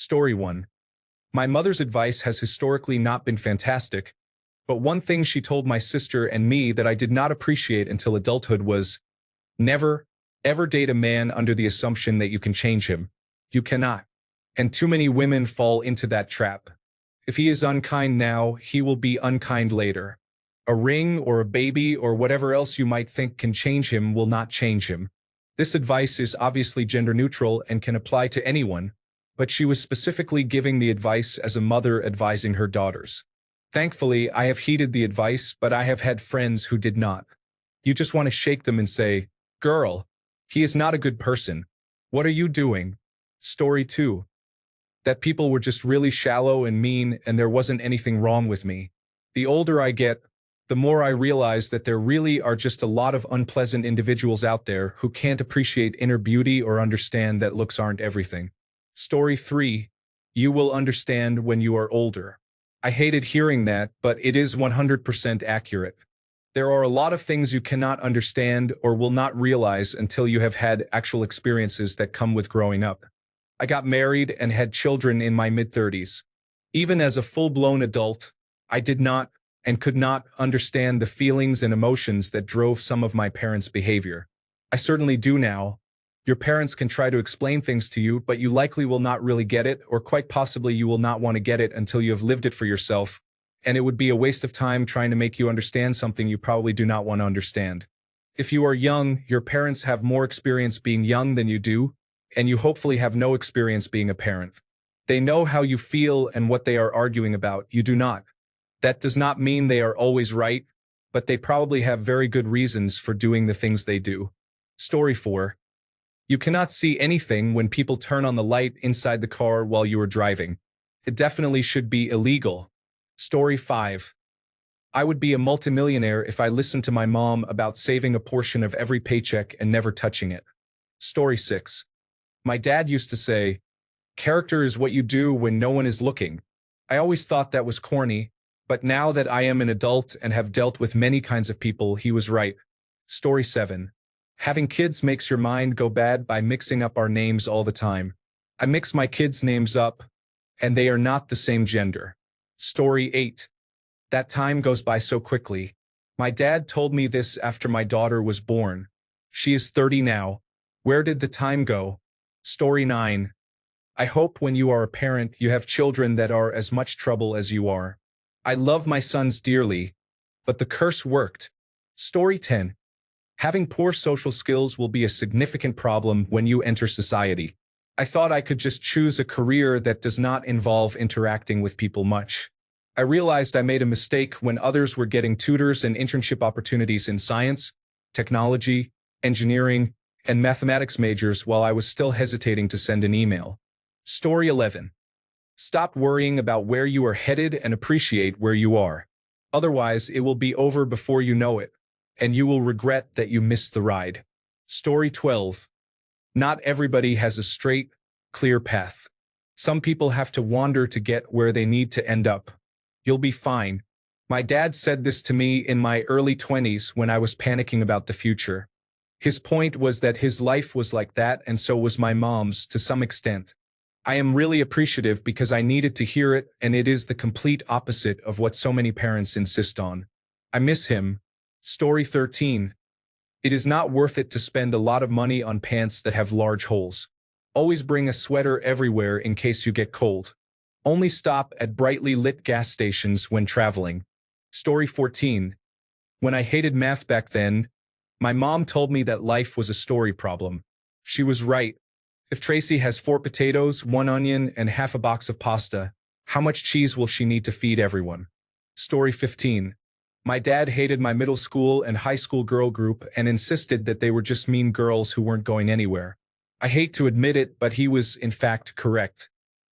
Story 1. My mother's advice has historically not been fantastic, but one thing she told my sister and me that I did not appreciate until adulthood was, never, ever date a man under the assumption that you can change him. You cannot. And too many women fall into that trap. If he is unkind now, he will be unkind later. A ring or a baby or whatever else you might think can change him will not change him. This advice is obviously gender neutral and can apply to anyone, but she was specifically giving the advice as a mother advising her daughters. Thankfully, I have heeded the advice, but I have had friends who did not. You just want to shake them and say, "Girl, he is not a good person. What are you doing?" Story 2. That people were just really shallow and mean and there wasn't anything wrong with me. The older I get, the more I realize that there really are just a lot of unpleasant individuals out there who can't appreciate inner beauty or understand that looks aren't everything. Story 3. You will understand when you are older. I hated hearing that, but it is 100% accurate. There are a lot of things you cannot understand or will not realize until you have had actual experiences that come with growing up. I got married and had children in my mid-30s. Even as a full-blown adult, I did not and could not understand the feelings and emotions that drove some of my parents' behavior. I certainly do now. Your parents can try to explain things to you, but you likely will not really get it, or quite possibly you will not want to get it until you have lived it for yourself, and it would be a waste of time trying to make you understand something you probably do not want to understand. If you are young, your parents have more experience being young than you do, and you hopefully have no experience being a parent. They know how you feel and what they are arguing about. You do not. That does not mean they are always right, but they probably have very good reasons for doing the things they do. Story 4. You cannot see anything when people turn on the light inside the car while you are driving. It definitely should be illegal. Story 5. I would be a multimillionaire if I listened to my mom about saving a portion of every paycheck and never touching it. Story 6. My dad used to say, "Character is what you do when no one is looking." I always thought that was corny, but now that I am an adult and have dealt with many kinds of people, he was right. Story 7. Having kids makes your mind go bad by mixing up our names all the time. I mix my kids' names up, and they are not the same gender. Story 8. That time goes by so quickly. My dad told me this after my daughter was born. She is 30 now. Where did the time go? Story 9. I hope when you are a parent you have children that are as much trouble as you are. I love my sons dearly, but the curse worked. Story 10. Having poor social skills will be a significant problem when you enter society. I thought I could just choose a career that does not involve interacting with people much. I realized I made a mistake when others were getting tutors and internship opportunities in science, technology, engineering, and mathematics majors while I was still hesitating to send an email. Story 11. Stop worrying about where you are headed and appreciate where you are. Otherwise, it will be over before you know it, and you will regret that you missed the ride. Story 12. Not everybody has a straight, clear path. Some people have to wander to get where they need to end up. You'll be fine. My dad said this to me in my early 20s when I was panicking about the future. His point was that his life was like that, and so was my mom's to some extent. I am really appreciative because I needed to hear it, and it is the complete opposite of what so many parents insist on. I miss him. Story 13. It is not worth it to spend a lot of money on pants that have large holes. Always bring a sweater everywhere in case you get cold. Only stop at brightly lit gas stations when traveling. Story 14. When I hated math back then, my mom told me that life was a story problem. She was right. If Tracy has 4 potatoes, 1 onion, and half a box of pasta, how much cheese will she need to feed everyone? Story 15. My dad hated my middle school and high school girl group and insisted that they were just mean girls who weren't going anywhere. I hate to admit it, but he was, in fact, correct.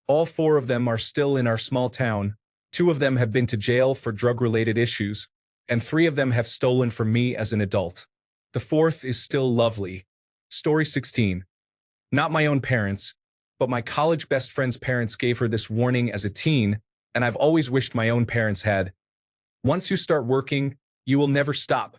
All 4 of them are still in our small town. 2 of them have been to jail for drug-related issues, and 3 of them have stolen from me as an adult. The 4th is still lovely. Story 16. Not my own parents, but my college best friend's parents gave her this warning as a teen, and I've always wished my own parents had. Once you start working, you will never stop.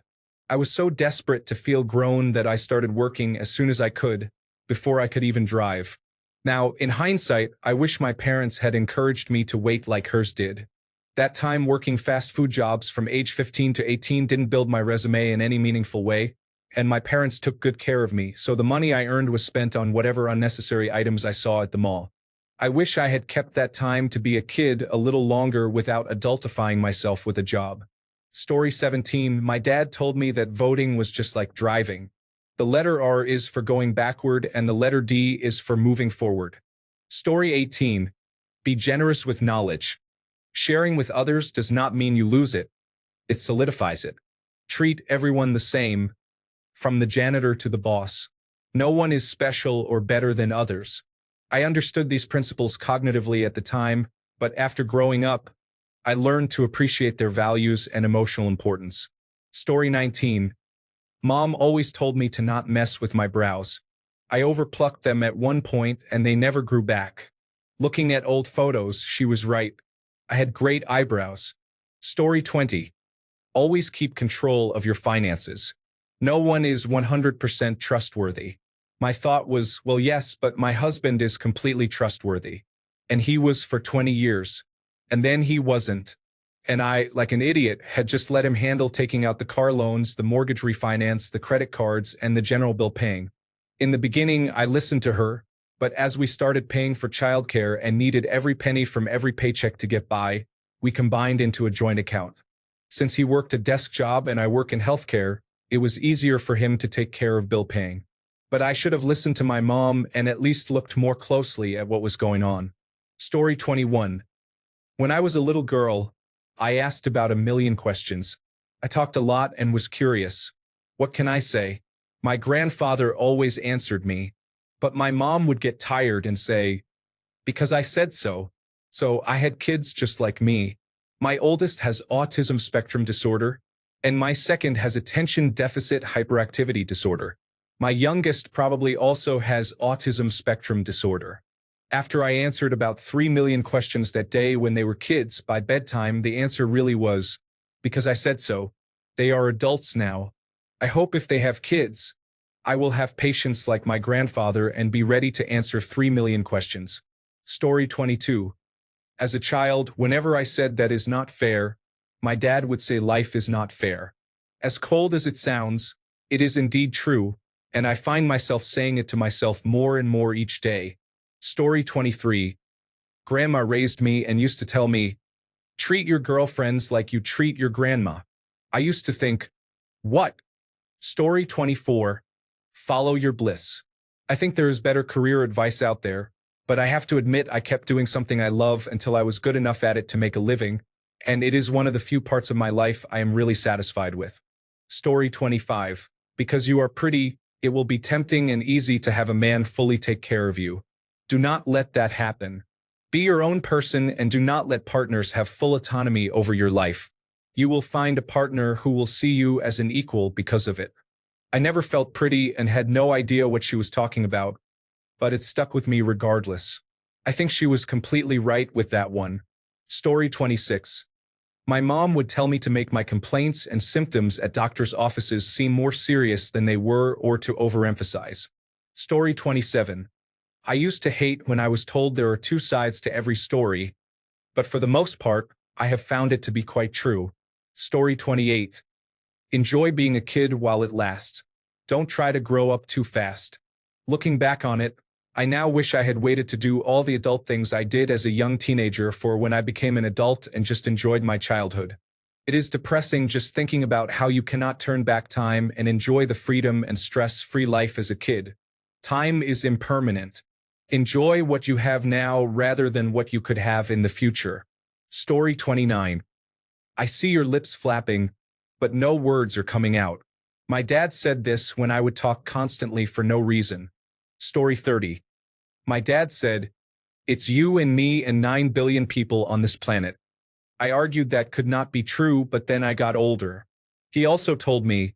I was so desperate to feel grown that I started working as soon as I could, before I could even drive. Now, in hindsight, I wish my parents had encouraged me to wait like hers did. That time working fast food jobs from age 15 to 18 didn't build my resume in any meaningful way, and my parents took good care of me, so the money I earned was spent on whatever unnecessary items I saw at the mall. I wish I had kept that time to be a kid a little longer without adultifying myself with a job. Story 17. My dad told me that voting was just like driving. The letter R is for going backward and the letter D is for moving forward. Story 18. Be generous with knowledge. Sharing with others does not mean you lose it. It solidifies it. Treat everyone the same, from the janitor to the boss. No one is special or better than others. I understood these principles cognitively at the time, but after growing up, I learned to appreciate their values and emotional importance. Story 19. Mom always told me to not mess with my brows. I overplucked them at one point and they never grew back. Looking at old photos, she was right. I had great eyebrows. Story 20. Always keep control of your finances. No one is 100% trustworthy. My thought was, well, yes, but my husband is completely trustworthy. And he was for 20 years. And then he wasn't. And I, like an idiot, had just let him handle taking out the car loans, the mortgage refinance, the credit cards, and the general bill paying. In the beginning, I listened to her, but as we started paying for childcare and needed every penny from every paycheck to get by, we combined into a joint account. Since he worked a desk job and I work in healthcare, it was easier for him to take care of bill paying. But I should have listened to my mom and at least looked more closely at what was going on. Story 21. When I was a little girl, I asked about a million questions. I talked a lot and was curious. What can I say? My grandfather always answered me, but my mom would get tired and say, because I said so. So I had kids just like me. My oldest has autism spectrum disorder, and my second has attention deficit hyperactivity disorder. My youngest probably also has autism spectrum disorder. After I answered about 3 million questions that day when they were kids, by bedtime the answer really was, because I said so. They are adults now. I hope if they have kids, I will have patience like my grandfather and be ready to answer 3 million questions. Story 22. As a child, whenever I said that is not fair, my dad would say life is not fair. As cold as it sounds, it is indeed true, and I find myself saying it to myself more and more each day. Story 23. Grandma raised me and used to tell me, treat your girlfriends like you treat your grandma. I used to think, what? Story 24. Follow your bliss. I think there is better career advice out there, but I have to admit I kept doing something I love until I was good enough at it to make a living, and it is one of the few parts of my life I am really satisfied with. Story 25. Because you are pretty, it will be tempting and easy to have a man fully take care of you. Do not let that happen. Be your own person and do not let partners have full autonomy over your life. You will find a partner who will see you as an equal because of it. I never felt pretty and had no idea what she was talking about, but it stuck with me regardless. I think she was completely right with that one. Story 26. My mom would tell me to make my complaints and symptoms at doctors' offices seem more serious than they were or to overemphasize. Story 27. I used to hate when I was told there are two sides to every story, but for the most part, I have found it to be quite true. Story 28. Enjoy being a kid while it lasts. Don't try to grow up too fast. Looking back on it, I now wish I had waited to do all the adult things I did as a young teenager for when I became an adult and just enjoyed my childhood. It is depressing just thinking about how you cannot turn back time and enjoy the freedom and stress-free life as a kid. Time is impermanent. Enjoy what you have now rather than what you could have in the future. Story 29. I see your lips flapping, but no words are coming out. My dad said this when I would talk constantly for no reason. Story 30. My dad said, it's you and me and 9 billion people on this planet. I argued that could not be true, but then I got older. He also told me,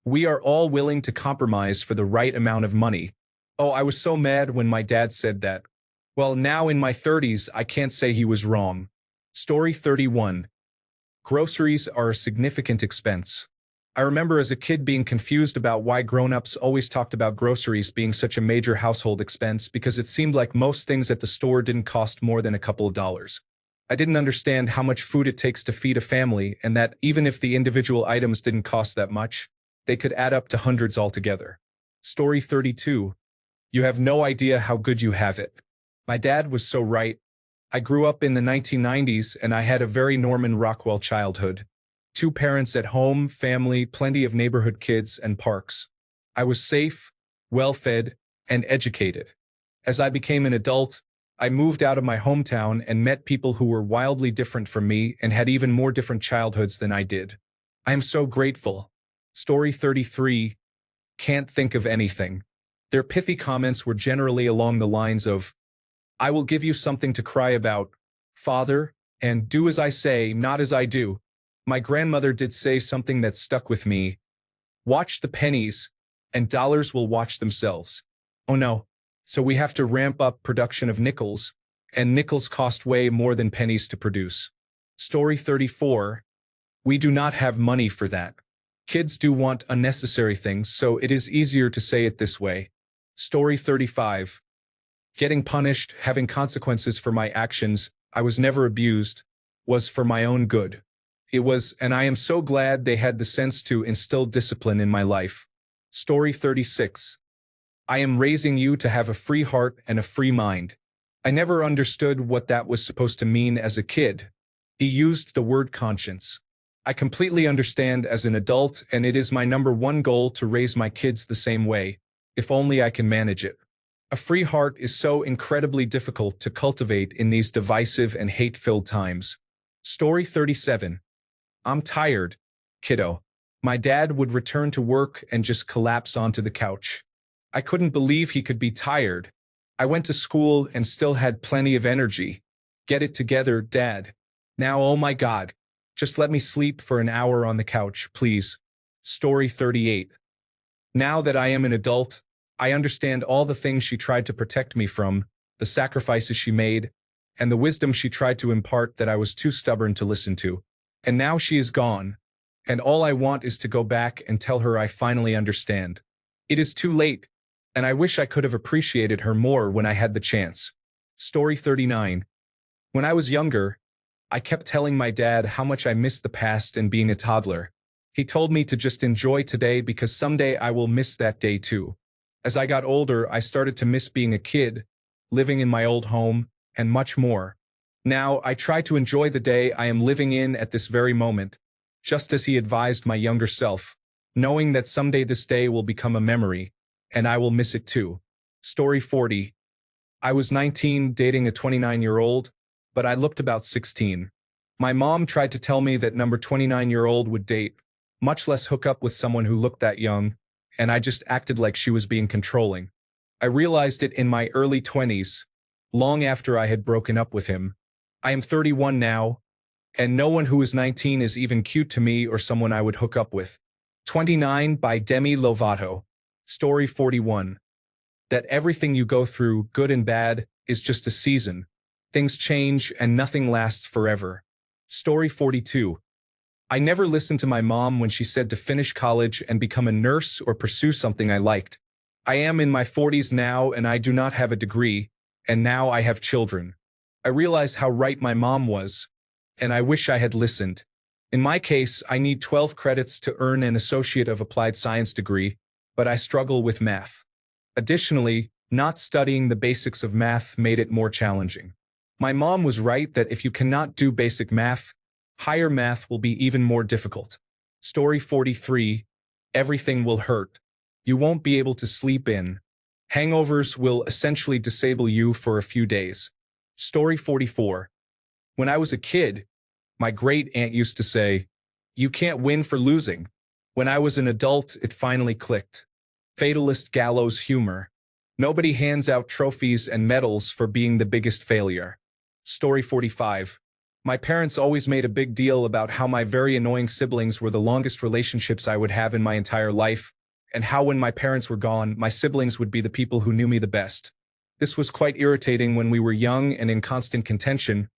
we are all willing to compromise for the right amount of money. Oh, I was so mad when my dad said that. Well, now in my 30s, I can't say he was wrong. Story 31. Groceries are a significant expense. I remember as a kid being confused about why grown-ups always talked about groceries being such a major household expense because it seemed like most things at the store didn't cost more than a couple of dollars. I didn't understand how much food it takes to feed a family and that even if the individual items didn't cost that much, they could add up to hundreds altogether. Story 32. You have no idea how good you have it. My dad was so right. I grew up in the 1990s and I had a very Norman Rockwell childhood. Two parents at home, family, plenty of neighborhood kids, and parks. I was safe, well-fed, and educated. As I became an adult, I moved out of my hometown and met people who were wildly different from me and had even more different childhoods than I did. I am so grateful. Story 33. Can't think of anything. Their pithy comments were generally along the lines of, I will give you something to cry about, Father, and do as I say, not as I do. My grandmother did say something that stuck with me. Watch the pennies, and dollars will watch themselves. Oh no. So we have to ramp up production of nickels, and nickels cost way more than pennies to produce. Story 34. We do not have money for that. Kids do want unnecessary things, so it is easier to say it this way. Story 35. Getting punished, having consequences for my actions, I was never abused, was for my own good. It was, and I am so glad they had the sense to instill discipline in my life. Story 36. I am raising you to have a free heart and a free mind. I never understood what that was supposed to mean as a kid. He used the word conscience. I completely understand as an adult, and it is my #1 goal to raise my kids the same way, if only I can manage it. A free heart is so incredibly difficult to cultivate in these divisive and hate-filled times. Story 37. I'm tired, kiddo. My dad would return to work and just collapse onto the couch. I couldn't believe he could be tired. I went to school and still had plenty of energy. Get it together, Dad. Now, oh my God. Just let me sleep for an hour on the couch, please. Story 38. Now that I am an adult, I understand all the things she tried to protect me from, the sacrifices she made, and the wisdom she tried to impart that I was too stubborn to listen to. And now she is gone, and all I want is to go back and tell her I finally understand. It is too late, and I wish I could have appreciated her more when I had the chance. Story 39. When I was younger, I kept telling my dad how much I missed the past and being a toddler. He told me to just enjoy today because someday I will miss that day too. As I got older, I started to miss being a kid, living in my old home, and much more. Now, I try to enjoy the day I am living in at this very moment, just as he advised my younger self, knowing that someday this day will become a memory, and I will miss it too. Story 40. I was 19 dating a 29-year-old, but I looked about 16. My mom tried to tell me that number 29-year-old would date, much less hook up with someone who looked that young, and I just acted like she was being controlling. I realized it in my early 20s, long after I had broken up with him. I am 31 now, and no one who is 19 is even cute to me or someone I would hook up with. 29 by Demi Lovato. Story 41. That everything you go through, good and bad, is just a season. Things change and nothing lasts forever. Story 42. I never listened to my mom when she said to finish college and become a nurse or pursue something I liked. I am in my 40s now and I do not have a degree, and now I have children. I realize how right my mom was, and I wish I had listened. In my case, I need 12 credits to earn an Associate of Applied Science degree, but I struggle with math. Additionally, not studying the basics of math made it more challenging. My mom was right that if you cannot do basic math, higher math will be even more difficult. Story 43. Everything will hurt. You won't be able to sleep in. Hangovers will essentially disable you for a few days. Story 44. When I was a kid, my great-aunt used to say, "You can't win for losing." When I was an adult, it finally clicked. Fatalist gallows humor. Nobody hands out trophies and medals for being the biggest failure. Story 45. My parents always made a big deal about how my very annoying siblings were the longest relationships I would have in my entire life, and how when my parents were gone, my siblings would be the people who knew me the best. This was quite irritating when we were young and in constant contention,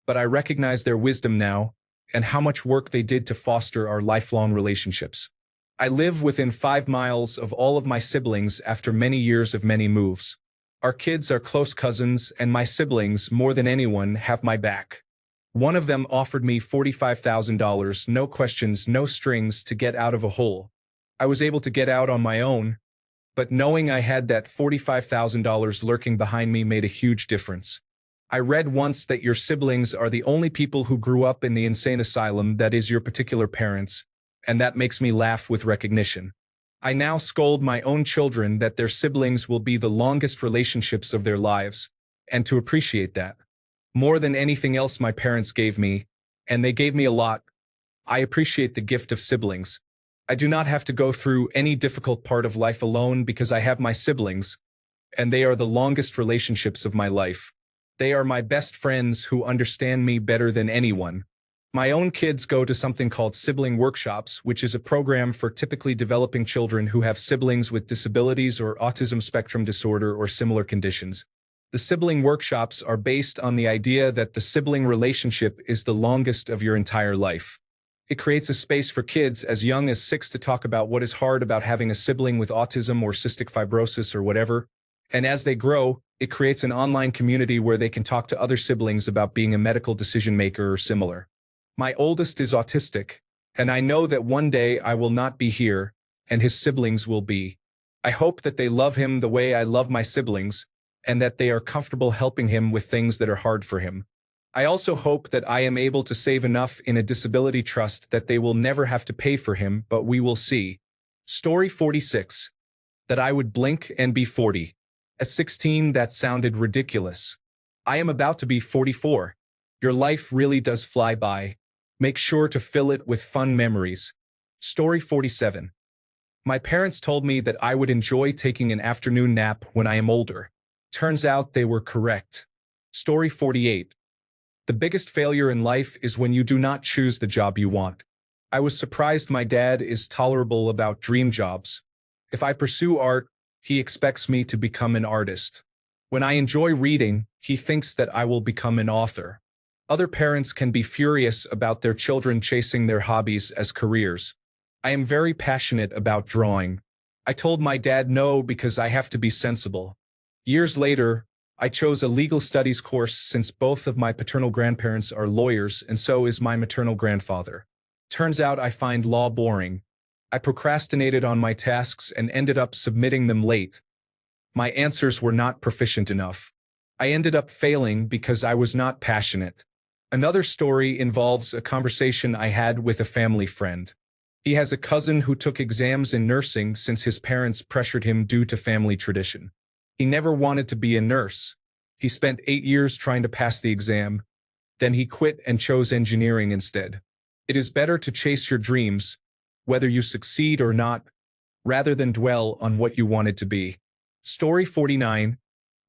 but I recognize their wisdom now, and how much work they did to foster our lifelong relationships. I live within 5 miles of all of my siblings after many years of many moves. Our kids are close cousins, and my siblings, more than anyone, have my back. One of them offered me $45,000, no questions, no strings, to get out of a hole. I was able to get out on my own, but knowing I had that $45,000 lurking behind me made a huge difference. I read once that your siblings are the only people who grew up in the insane asylum, that is your particular parents, and that makes me laugh with recognition. I now scold my own children that their siblings will be the longest relationships of their lives, and to appreciate that. More than anything else my parents gave me, and they gave me a lot, I appreciate the gift of siblings. I do not have to go through any difficult part of life alone because I have my siblings, and they are the longest relationships of my life. They are my best friends who understand me better than anyone. My own kids go to something called sibling workshops, which is a program for typically developing children who have siblings with disabilities or autism spectrum disorder or similar conditions. The sibling workshops are based on the idea that the sibling relationship is the longest of your entire life. It creates a space for kids as young as 6 to talk about what is hard about having a sibling with autism or cystic fibrosis or whatever, and as they grow, it creates an online community where they can talk to other siblings about being a medical decision maker or similar. My oldest is autistic, and I know that one day I will not be here, and his siblings will be. I hope that they love him the way I love my siblings, and that they are comfortable helping him with things that are hard for him. I also hope that I am able to save enough in a disability trust that they will never have to pay for him, but we will see. Story 46. That I would blink and be 40. At 16, that sounded ridiculous. I am about to be 44. Your life really does fly by. Make sure to fill it with fun memories. Story 47. My parents told me that I would enjoy taking an afternoon nap when I am older. Turns out they were correct. Story 48. The biggest failure in life is when you do not choose the job you want. I was surprised my dad is tolerable about dream jobs. If I pursue art, he expects me to become an artist. When I enjoy reading, he thinks that I will become an author. Other parents can be furious about their children chasing their hobbies as careers. I am very passionate about drawing. I told my dad no because I have to be sensible. Years later, I chose a legal studies course since both of my paternal grandparents are lawyers and so is my maternal grandfather. Turns out I find law boring. I procrastinated on my tasks and ended up submitting them late. My answers were not proficient enough. I ended up failing because I was not passionate. Another story involves a conversation I had with a family friend. He has a cousin who took exams in nursing since his parents pressured him due to family tradition. He never wanted to be a nurse. He spent 8 years trying to pass the exam. Then he quit and chose engineering instead. It is better to chase your dreams, whether you succeed or not, rather than dwell on what you wanted to be. Story 49.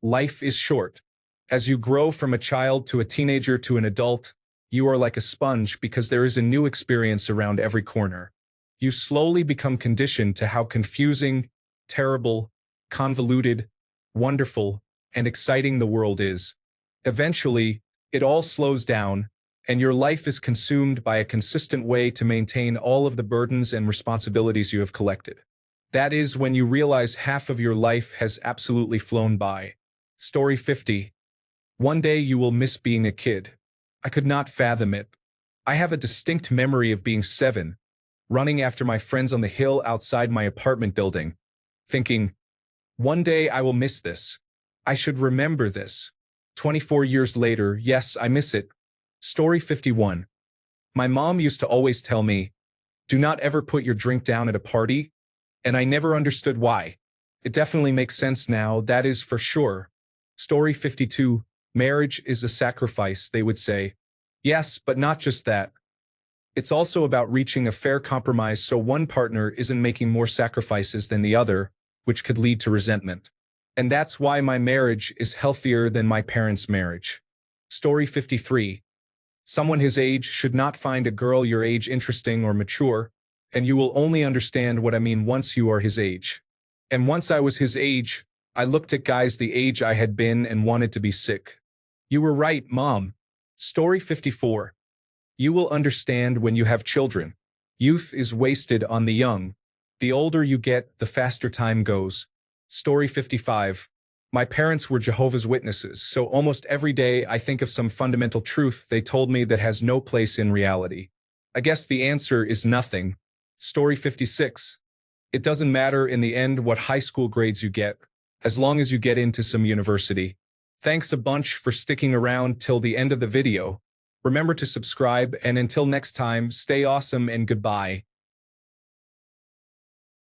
Life is short. As you grow from a child to a teenager to an adult, you are like a sponge because there is a new experience around every corner. You slowly become conditioned to how confusing, terrible, convoluted, wonderful, and exciting the world is. Eventually, it all slows down, and your life is consumed by a consistent way to maintain all of the burdens and responsibilities you have collected. That is when you realize half of your life has absolutely flown by. Story 50. One day you will miss being a kid. I could not fathom it. I have a distinct memory of being 7, running after my friends on the hill outside my apartment building, thinking, one day I will miss this. I should remember this. 24 years later, yes, I miss it. Story 51. My mom used to always tell me, do not ever put your drink down at a party, and I never understood why. It definitely makes sense now, that is for sure. Story 52. Marriage is a sacrifice, they would say. Yes, but not just that. It's also about reaching a fair compromise so one partner isn't making more sacrifices than the other, which could lead to resentment. And that's why my marriage is healthier than my parents' marriage. Story 53. Someone his age should not find a girl your age interesting or mature, and you will only understand what I mean once you are his age. And once I was his age, I looked at guys the age I had been and wanted to be sick. You were right, Mom. Story 54. You will understand when you have children. Youth is wasted on the young. The older you get, the faster time goes. Story 55. My parents were Jehovah's Witnesses, so almost every day I think of some fundamental truth they told me that has no place in reality. I guess the answer is nothing. Story 56. It doesn't matter in the end what high school grades you get, as long as you get into some university. Thanks a bunch for sticking around till the end of the video. Remember to subscribe, and until next time, stay awesome and goodbye.